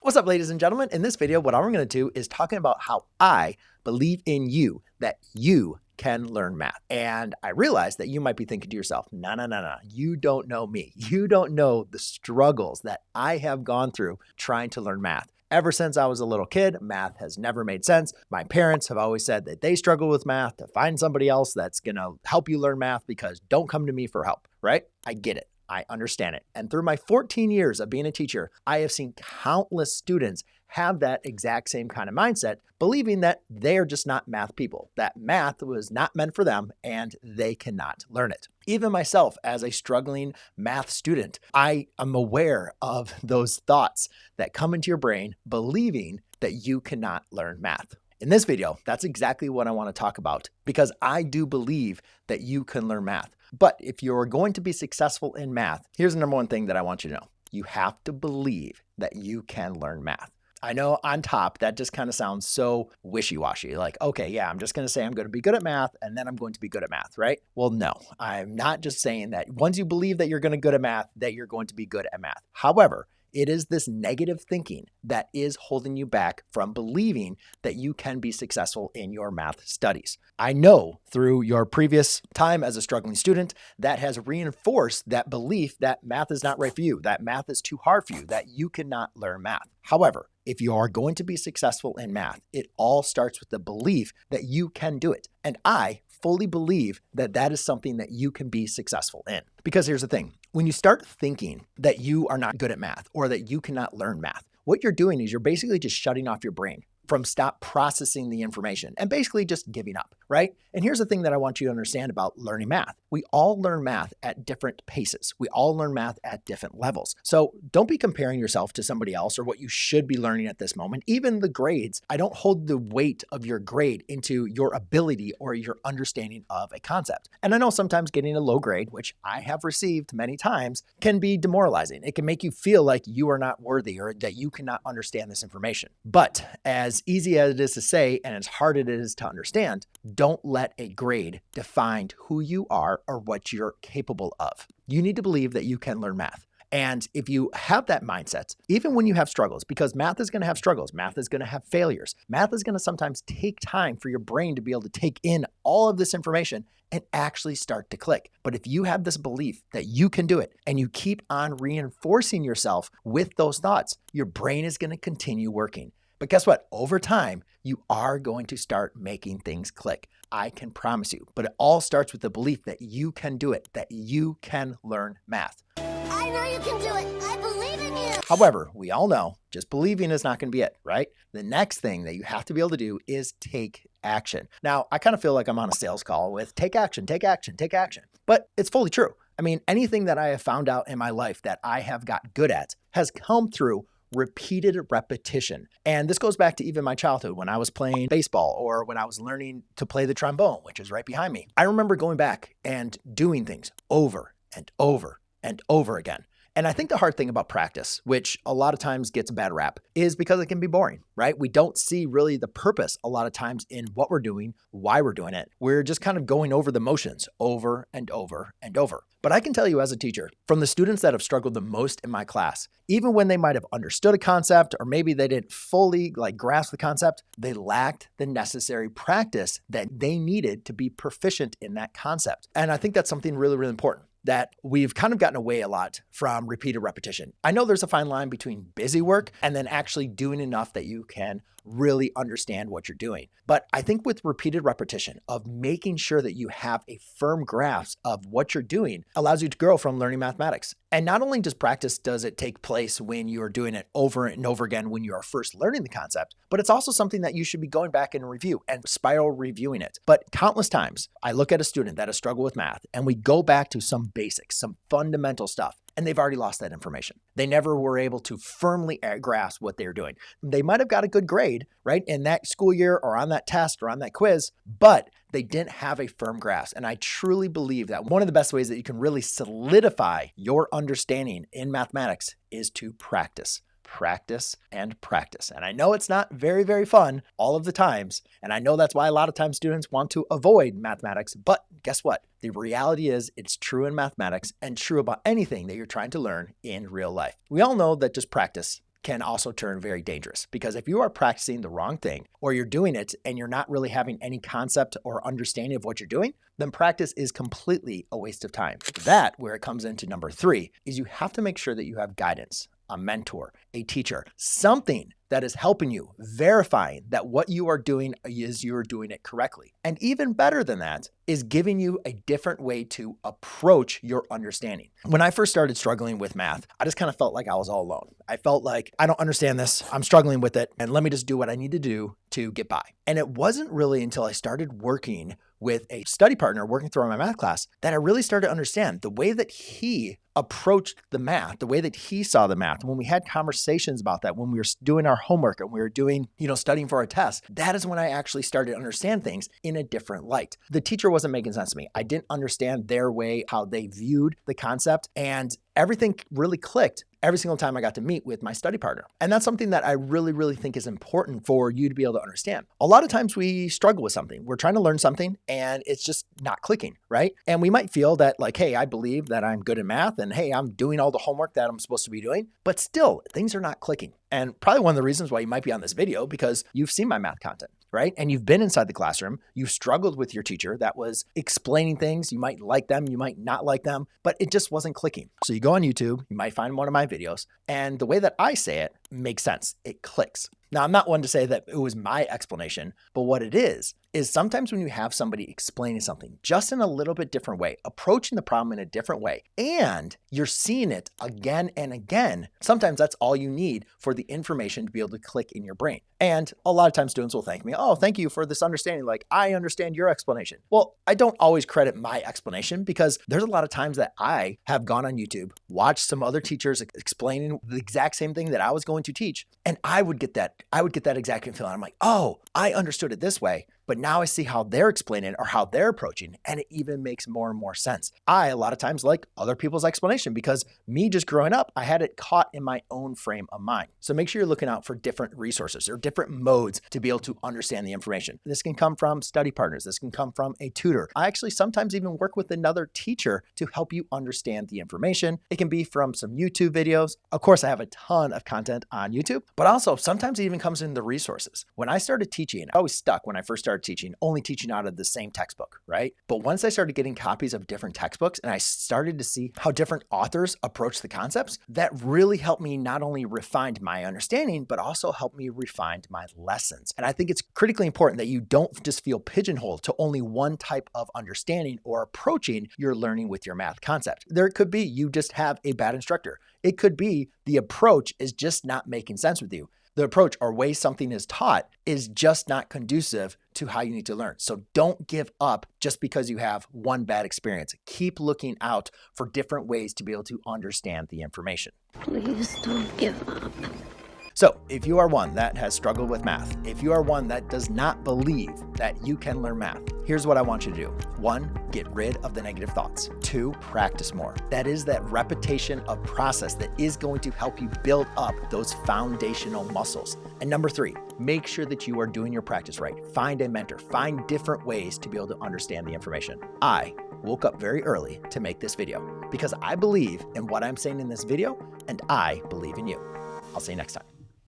What's up, ladies and gentlemen? In this video, what I'm going to do is talking about how I believe in you, that you can learn math. And I realize that you might be thinking to yourself, no, you don't know me. You don't know the struggles that I have gone through trying to learn math. Ever since I was a little kid, math has never made sense. My parents have always said that they struggle with math, to find somebody else that's going to help you learn math because don't come to me for help, right? I get it. I understand it. And through my 14 years of being a teacher, I have seen countless students have that exact same kind of mindset, believing that they're just not math people, that math was not meant for them and they cannot learn it. Even myself, as a struggling math student, I am aware of those thoughts that come into your brain, believing that you cannot learn math. In this video, that's exactly what I want to talk about, because I do believe that you can learn math. But if you're going to be successful in math, here's the number one thing that I want you to know. You have to believe that you can learn math. I know on top, that just kind of sounds so wishy-washy. Like, okay, yeah, I'm just going to say I'm going to be good at math and then I'm going to be good at math, right? Well, no, I'm not just saying that once you believe that you're going to be good at math, that you're going to be good at math. However, it is this negative thinking that is holding you back from believing that you can be successful in your math studies. I know through your previous time as a struggling student, that has reinforced that belief that math is not right for you, that math is too hard for you, that you cannot learn math. However, if you are going to be successful in math, it all starts with the belief that you can do it. And I fully believe that that is something that you can be successful in. Because here's the thing, when you start thinking that you are not good at math or that you cannot learn math, what you're doing is you're basically just shutting off your brain from stop processing the information and basically just giving up, right? And here's the thing that I want you to understand about learning math. We all learn math at different paces. We all learn math at different levels. So don't be comparing yourself to somebody else or what you should be learning at this moment. Even the grades, I don't hold the weight of your grade into your ability or your understanding of a concept. And I know sometimes getting a low grade, which I have received many times, can be demoralizing. It can make you feel like you are not worthy or that you cannot understand this information. But as easy as it is to say and as hard as it is to understand, don't let a grade define who you are or what you're capable of. You need to believe that you can learn math. And if you have that mindset, even when you have struggles, because math is going to have struggles, math is going to have failures, math is going to sometimes take time for your brain to be able to take in all of this information and actually start to click. But if you have this belief that you can do it and you keep on reinforcing yourself with those thoughts, your brain is going to continue working. But guess what? Over time, you are going to start making things click. I can promise you. But it all starts with the belief that you can do it, that you can learn math. I know you can do it. I believe in you. However, we all know just believing is not going to be it, right? The next thing that you have to be able to do is take action. Now, I kind of feel like I'm on a sales call with take action, take action, take action. But it's fully true. I mean, anything that I have found out in my life that I have got good at has come through repeated repetition. And this goes back to even my childhood when I was playing baseball or when I was learning to play the trombone, which is right behind me. I remember going back and doing things over and over and over again. And I think the hard thing about practice, which a lot of times gets a bad rap, is because it can be boring, right? We don't see really the purpose a lot of times in what we're doing, why we're doing it. We're just kind of going over the motions over and over and over. But I can tell you as a teacher, from the students that have struggled the most in my class, even when they might have understood a concept or maybe they didn't fully grasp the concept, they lacked the necessary practice that they needed to be proficient in that concept. And I think that's something really, really important, that we've kind of gotten away a lot from repeated repetition. I know there's a fine line between busy work and then actually doing enough that you can really understand what you're doing. But I think with repeated repetition of making sure that you have a firm grasp of what you're doing allows you to grow from learning mathematics. And not only does it take place when you're doing it over and over again when you are first learning the concept, but it's also something that you should be going back and review and spiral reviewing it. But countless times I look at a student that has struggled with math and we go back to some basics, some fundamental stuff, and they've already lost that information. They never were able to firmly grasp what they're doing. They might have got a good grade, right, in that school year or on that test or on that quiz, but they didn't have a firm grasp. And I truly believe that one of the best ways that you can really solidify your understanding in mathematics is to practice. Practice and practice. And I know it's not very, very fun all of the times. And I know that's why a lot of times students want to avoid mathematics. But guess what? The reality is it's true in mathematics and true about anything that you're trying to learn in real life. We all know that just practice can also turn very dangerous, because if you are practicing the wrong thing, or you're doing it and you're not really having any concept or understanding of what you're doing, then practice is completely a waste of time. That, where it comes into number 3, is you have to make sure that you have guidance, a mentor, a teacher, something that is helping you, verifying that what you are doing is you're doing it correctly. And even better than that is giving you a different way to approach your understanding. When I first started struggling with math, I just kind of felt like I was all alone. I felt like, I don't understand this, I'm struggling with it, and let me just do what I need to do to get by. And it wasn't really until I started working with a study partner working through my math class that I really started to understand the way that he approached the math, the way that he saw the math. When we had conversations about that, when we were doing our homework and we were doing, studying for our tests, that is when I actually started to understand things in a different light. The teacher wasn't making sense to me. I didn't understand their way, how they viewed the concept, and everything really clicked every single time I got to meet with my study partner. And that's something that I really, really think is important for you to be able to understand. A lot of times we struggle with something. We're trying to learn something and it's just not clicking, right? And we might feel that like, hey, I believe that I'm good at math and hey, I'm doing all the homework that I'm supposed to be doing, but still things are not clicking. And probably one of the reasons why you might be on this video, because you've seen my math content, right? And you've been inside the classroom, you've struggled with your teacher that was explaining things. You might like them, you might not like them, but it just wasn't clicking. So you go on YouTube, you might find one of my videos, and the way that I say it makes sense. It clicks. Now, I'm not one to say that it was my explanation, but what it is sometimes when you have somebody explaining something just in a little bit different way, approaching the problem in a different way, and you're seeing it again and again, sometimes that's all you need for the information to be able to click in your brain. And a lot of times students will thank me, oh, thank you for this understanding. Like, I understand your explanation. Well, I don't always credit my explanation because there's a lot of times that I have gone on YouTube, watched some other teachers explaining the exact same thing that I was going to teach, and I would get that exact feeling. I'm like, oh, I understood it this way, but now I see how they're explaining it or how they're approaching, and it even makes more and more sense. I, a lot of times, like other people's explanation because me just growing up, I had it caught in my own frame of mind. So make sure you're looking out for different resources or different modes to be able to understand the information. This can come from study partners. This can come from a tutor. I actually sometimes even work with another teacher to help you understand the information. It can be from some YouTube videos. Of course, I have a ton of content on YouTube, but also sometimes it even comes in the resources. When I started teaching, I was stuck when I first started teaching, only teaching out of the same textbook, right? But once I started getting copies of different textbooks and I started to see how different authors approach the concepts, that really helped me not only refine my understanding, but also helped me refine my lessons. And I think it's critically important that you don't just feel pigeonholed to only one type of understanding or approaching your learning with your math concept. There could be you just have a bad instructor. It could be the approach is just not making sense with you. The approach or way something is taught is just not conducive to how you need to learn. So don't give up just because you have one bad experience. Keep looking out for different ways to be able to understand the information. Please don't give up. So if you are one that has struggled with math, if you are one that does not believe that you can learn math, here's what I want you to do. 1, get rid of the negative thoughts. 2, practice more. That is that repetition of process that is going to help you build up those foundational muscles. And number 3, make sure that you are doing your practice right. Find a mentor, find different ways to be able to understand the information. I woke up very early to make this video because I believe in what I'm saying in this video and I believe in you. I'll see you next time.